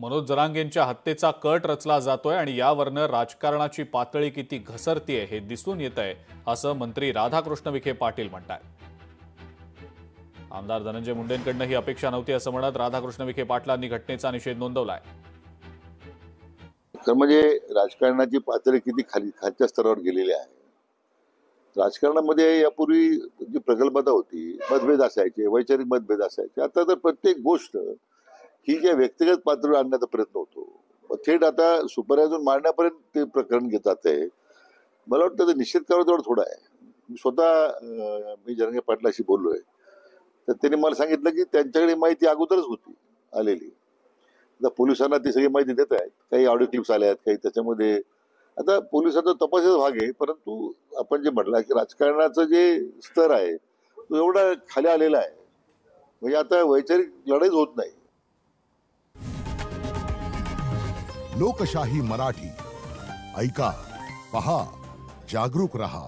मनोज जरांगेंच्या हत्येचा कट रचला जातोय आणि यावरनं राजकारणाची पातळी किती घसरतीये हे दिसून येतंय असं मंत्री राधाकृष्ण विखे पाटील म्हणतात। आमदार धनंजय मुंडेंकडनं ही अपेक्षा नव्हती असं म्हणत राधाकृष्ण विखे पाटलांनी घटनेचा निषेध नोंदवलाय। तर म्हणजे राजकारणाची पातळी किती खालच्या स्तरावर गेलेली आहे। राजकारणामध्ये यापूर्वी जी प्रगल्भता होती, मतभेद असायचे, वैचारिक मतभेद असायचे, आता तर प्रत्येक गोष्ट ही ज्या व्यक्तिगत पातळीवर आणण्याचा प्रयत्न होतो, थेट आता सुपरवायझर मारण्यापर्यंत ते प्रकरण घेतात आहे। मला वाटतं ते निश्चित करावं तेवढं थोडं आहे। मी स्वतः जरांगे पाटलाशी बोललोय, तर त्यांनी मला सांगितलं की त्यांच्याकडे माहिती अगोदरच होती आलेली। आता पोलिसांना ती सगळी माहिती देत आहेत, काही ऑडिओ क्लिप्स आल्या आहेत, काही त्याच्यामध्ये आता पोलिसांचा तपासाचा भाग आहे। परंतु आपण जे म्हटलं की राजकारणाचं जे स्तर आहे तो एवढा खाली आलेला आहे, म्हणजे आता वैचारिक लढाईच होत नाही। लोकशाही मराठी ऐका, पहा, जागरूक रहा।